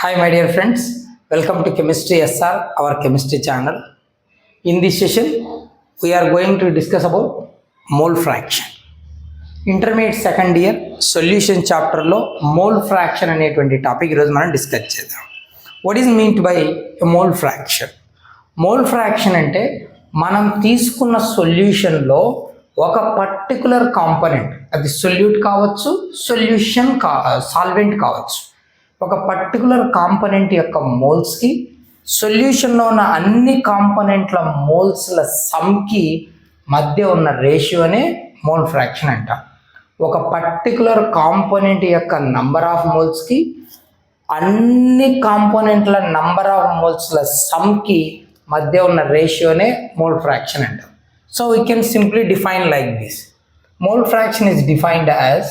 Hi my dear friends, welcome to Chemistry SR, our chemistry channel. In this session, we are going to discuss about mole fraction. Intermediate second year solution chapter లో mole fraction అనేటువంటి topic ఈరోజు మనం discuss చేద్దాం. What is meant by a mole fraction? Mole fraction అంటే మనం తీసుకున్న సొల్యూషన్లో ఒక particular component, అది సొల్యూట్ కావచ్చు, సాల్వెంట్ కావచ్చు, ఒక పర్టికులర్ కాంపోనెంట్ యొక్క మోల్స్కి సొల్యూషన్లో ఉన్న అన్ని కాంపోనెంట్ల మోల్స్ల సమ్కి మధ్య ఉన్న రేషియోనే మోల్ ఫ్రాక్షన్ అంట. ఒక పర్టికులర్ కాంపోనెంట్ యొక్క నంబర్ ఆఫ్ మోల్స్కి అన్ని కాంపోనెంట్ల నంబర్ ఆఫ్ మోల్స్ల సమ్కి మధ్య ఉన్న రేషియోనే మోల్ ఫ్రాక్షన్ అంట. So we can simply define like this. Mole fraction is defined as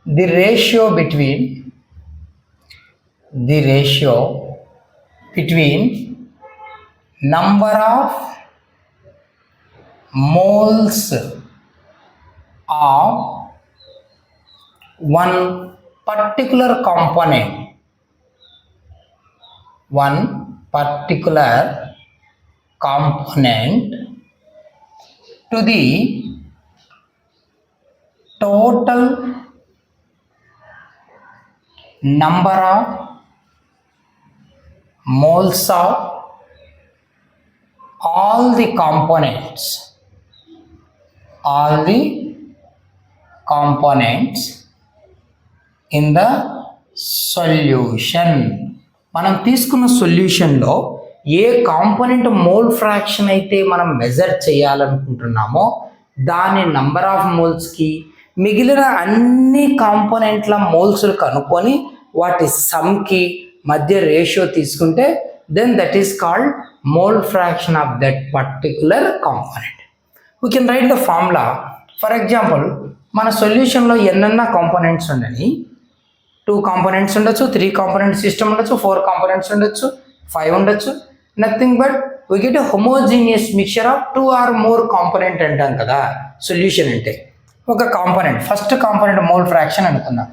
the ratio between number of moles of one particular component to the total number of moles of all the components in the solution. మనం తీసుకున్న సొల్యూషన్లో ఏ component mole fraction అయితే మనం measure చేయాలనుకుంటున్నామో దాని number of మోల్స్కి మిగిలిన అన్ని కాంపోనెంట్ల మోల్స్లు కనుక్కొని వాటి సమ్కి మధ్య రేషియో తీసుకుంటే then that is called mole fraction of that particular component. We can write the formula. For example, మన సొల్యూషన్లో ఎన్నెన్న కాంపోనెంట్స్ ఉండని, 2 కాంపోనెంట్స్ ఉండొచ్చు, 3 కాంపోనెంట్ సిస్టమ్ ఉండొచ్చు, 4 కాంపోనెంట్స్ ఉండొచ్చు, 5 ఉండొచ్చు. Nothing but we get a homogeneous mixture of 2 or more component అంటాం కదా solution అంటే. ఒక component, first component mole fraction అనుకుందాం.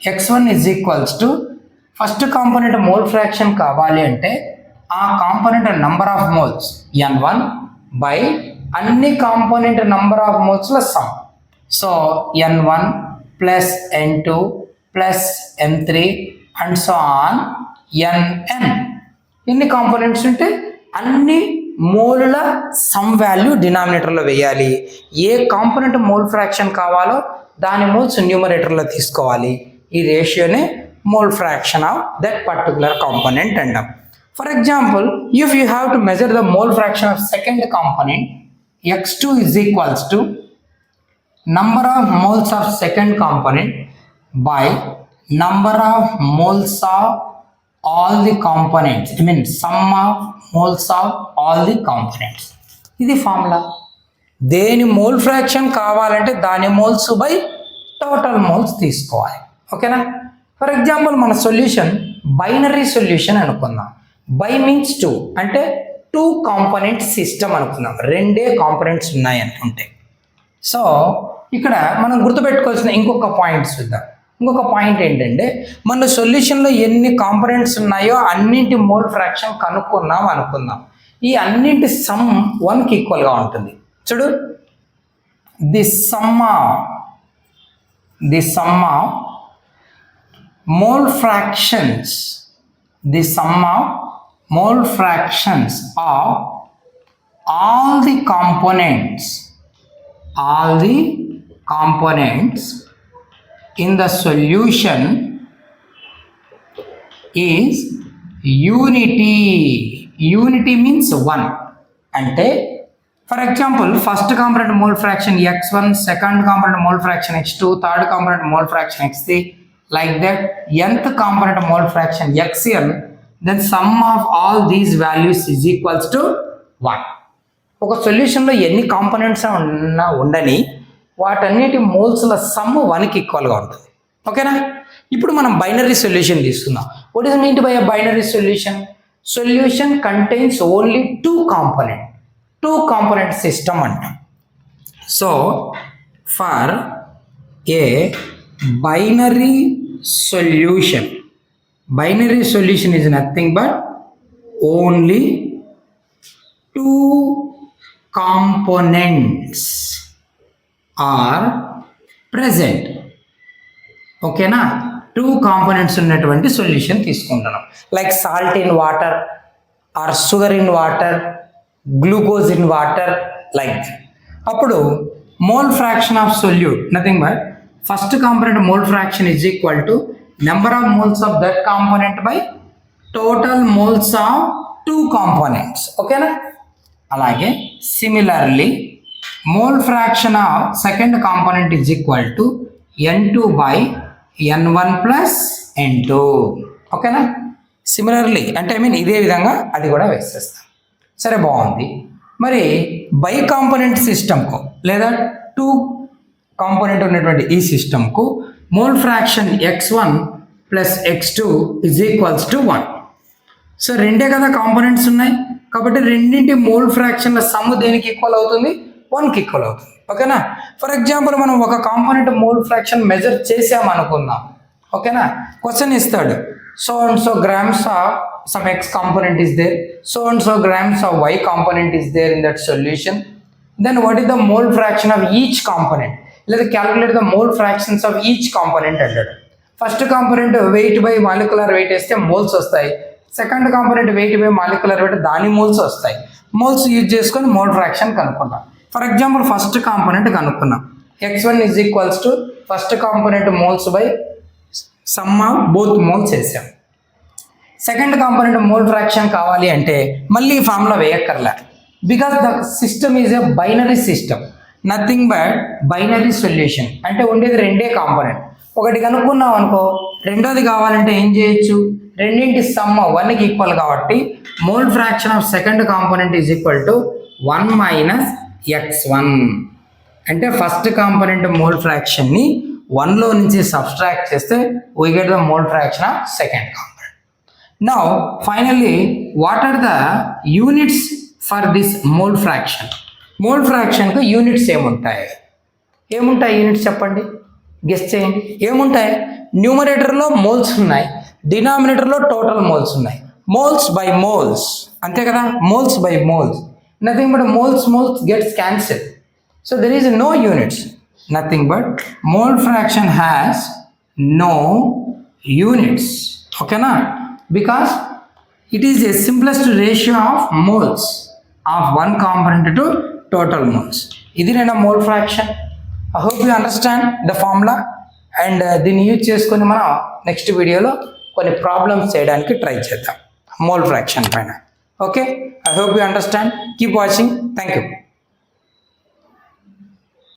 x1 is equals to, first component mole fraction కావాలి అంటే ఆ component number of moles n1 by అన్ని component number of మోల్స్ల sum. So n1 plus n2 plus n3 and so on nn. ఎన్ని components ఉంటే అన్ని మోలుల some value డినామినేటర్లో వేయాలి. ఏ component mole fraction కావాలో దాని మోల్స్ న్యూమరేటర్లో తీసుకోవాలి. ఈ రేషియోనే mole fraction of that particular component అంటాం. For example, if you have to measure the mole fraction of second component, x2 is equals to number of moles of second component by number of moles of all the components. I mean sum of moles of all the components. ఇది formula. దేని mole fraction కావాలంటే దాని moles by total moles తీసుకోవాలి. ఓకేనా? For example, మన solution binary solution అనుకుందాం. By means 2 అంటే 2 component system అనుకుందాం. 2 కాంపోనెంట్స్ ఉన్నాయి అనుకుంటే. సో ఇక్కడ మనం గుర్తుపెట్టుకోవాల్సిన ఇంకొక పాయింట్ చూద్దాం. ఇంకొక పాయింట్ ఏంటంటే, మన సొల్యూషన్లో ఎన్ని కాంపోనెంట్స్ ఉన్నాయో అన్నింటి మోల్ ఫ్రాక్షన్ కనుక్కున్నాం అనుకుందాం. ఈ అన్నింటి సమ్ 1కి ఈక్వల్గా ఉంటుంది. చూడు, the some of mole fractions of all the components in the solution is unity means 1. అంటే for example, first component mole fraction x1, second component mole fraction x2, third component mole fraction x3, like that nth component mole fraction xn, then sum of all these values is equals to 1. ఒక సొల్యూషన్లో ఎన్ని components ఉండని వాటన్నిటి మోల్స్ల some 1కి ఈక్వల్గా ఉంటుంది. ఓకేనా? ఇప్పుడు మనం బైనరీ సొల్యూషన్ తీసుకుందాం. What is mean by a binary solution? Solution contains only 2 component system అంటాం. So for a binary solution binary solution is nothing but only 2 components are present. ఓకేనా, 2 కాంపోనెంట్స్ ఉన్నటువంటి సొల్యూషన్ తీసుకుంటున్నాం. Like salt in water or sugar in water, glucose in water, like. అప్పుడు mole fraction of solute nothing but first component mole fraction is equal to number of moles of that component by total moles of 2 components. ఓకేనా, అలాగే similarly mole fraction of second component is equal to N2 by N1 plus N2. ఓకేనా, similarly అంటే ఇదే విధంగా అది కూడా వేసేస్తాం. సరే, బాగుంది. మరి బై కాంపోనెంట్ సిస్టమ్కు లేదా 2 కాంపోనెంట్ ఉన్నటువంటి ఈ సిస్టమ్కు mole fraction x1 plus x2 is equals to 1. So రెండే కదా కాంపోనెంట్స్ ఉన్నాయి, కాబట్టి రెండింటి మోల్ ఫ్రాక్షన్ల సమ్ దేనికి ఈక్వల్ అవుతుంది? 1కి ఈక్వల్ అవుతుంది. ఓకేనా, ఫర్ ఎగ్జాంపుల్ మనం ఒక కాంపోనెంట్ మోల్ ఫ్రాక్షన్ మెజర్ చేసామనుకుందాం. ఓకేనా, క్వశ్చన్ ఇస్తాడు, so and so grams of some x component is there, so and so grams of y component is there in that solution, then what is the mole fraction of each component? Let's calculate the mole fractions of each component under. First component weight by molecular weight este moles vastayi, second component weight by molecular weight dani moles vastayi. Moles use cheskoni mole fraction kanukunnam. For example, first component kanukunnam, x1 is equals to first component moles by sum of both moles chesam. Second component mole fraction కావాలి అంటే మళ్ళీ ఈ formula వేయక్కర్లే, because the system is a binary system, nothing but binary solution. అంటే ఉండేది రెండే component, ఒకటి కనుక్కున్నాం అనుకో, రెండోది కావాలంటే ఏం చేయొచ్చు, రెండింటి సమ్ 1కి ఈక్వల్ కాబట్టి mole fraction of second component is equal to 1 minus x1. అంటే ఫస్ట్ కాంపోనెంట్ మోల్ ఫ్రాక్షన్ని 1లో నుంచి సబ్స్ట్రాక్ట్ చేస్తే we get the mole fraction of second component. Now finally, what are the units for this mole fraction? Mole fraction కు units ఏముంటాయి units చెప్పండి, guess చేయండి. ఏముంటాయి? న్యూమరేటర్లో moles ఉన్నాయి, డినామినేటర్లో టోటల్ మోల్స్ ఉన్నాయి. మోల్స్ బై మోల్స్, అంతే కదా, moles by moles, nothing but moles gets cancel. So there is no units, nothing but mole fraction has no units. ఓకేనా, because it is a simplest ratio of moles of one component to total moles. ఇది నేను mole fraction. I hope you understand the formula and దీన్ని use చేసుకొని మనం next వీడియోలో కొన్ని problems చేయడానికి try చేద్దాం మోల్ ఫ్రాక్షన్ పైన. Okay, I hope you understand. Keep watching. Thank you.